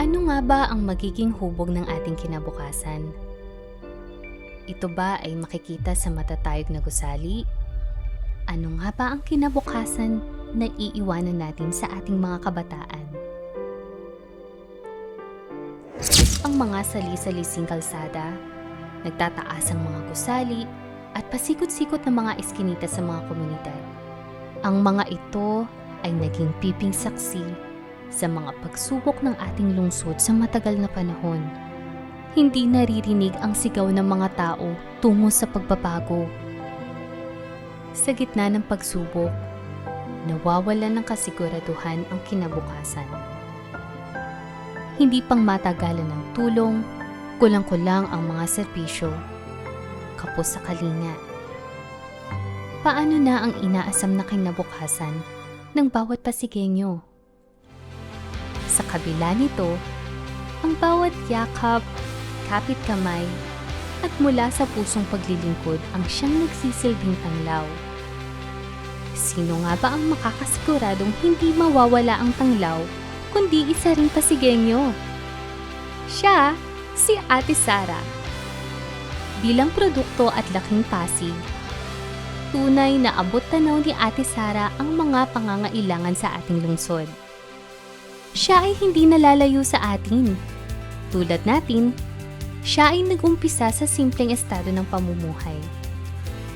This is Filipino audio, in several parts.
Ano nga ba ang magiging hubog ng ating kinabukasan? Ito ba ay makikita sa matatayog na gusali? Ano nga ba ang kinabukasan na iiwanan natin sa ating mga kabataan? Ang mga sali-salising kalsada, nagtataas ang mga gusali, at pasikot-sikot ng mga eskinita sa mga komunidad. Ang mga ito ay naging piping saksi sa mga pagsubok ng ating lungsod sa matagal na panahon. Hindi naririnig ang sigaw ng mga tao tungo sa pagbabago. Sa gitna ng pagsubok, nawawalan ng kasiguraduhan ang kinabukasan. Hindi pang matagalan ng tulong, kulang-kulang ang mga serbisyo, kapos sa kalinga. Paano na ang inaasam na kinabukasan ng bawat Pasigueño? Sa kabila nito, ang bawat yakap, kapit kamay, at mula sa pusong paglilingkod ang siyang nagsisilbing tanglaw. Sino nga ba ang makakasiguradong hindi mawawala ang tanglaw kundi isa ring Pasigueño? Siya, si Ate Sara. Bilang produkto at laking Pasig, tunay na abot-tanaw ni Ate Sara ang mga pangangailangan sa ating lungsod. Siya ay hindi nalalayo sa atin. Tulad natin, siya ay nag-umpisa sa simpleng estado ng pamumuhay.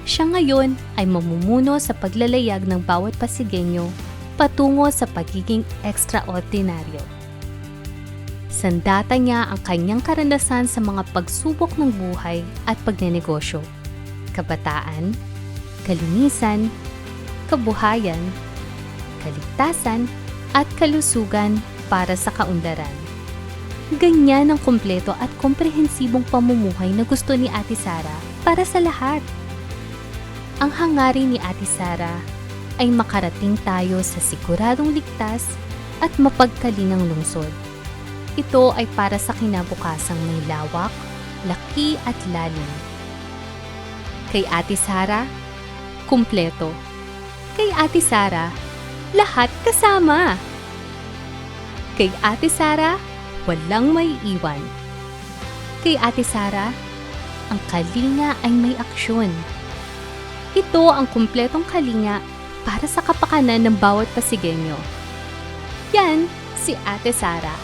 Siya ngayon ay mamumuno sa paglalayag ng bawat Pasigueño patungo sa pagiging ekstraordinaryo. Sandata niya ang kanyang karanasan sa mga pagsubok ng buhay at pagnenegosyo, kabataan, kalinisan, kabuhayan, kaligtasan, at kalusugan para sa kaunlaran. Ganyan ang kumpleto at komprehensibong pamumuhay na gusto ni Ate Sara para sa lahat. Ang hangarin ni Ate Sara ay makarating tayo sa siguradong ligtas at mapagkalingang lungsod. Ito ay para sa kinabukasang may lawak, laki at lalim. Kay Ate Sara, kumpleto. Kay Ate Sara, lahat kasama. Kay Ate Sara, walang may iwan. Kay Ate Sara, ang kalinga ay may aksyon. Ito ang kumpletong kalinga para sa kapakanan ng bawat Pasigueño. Yan si Ate Sara.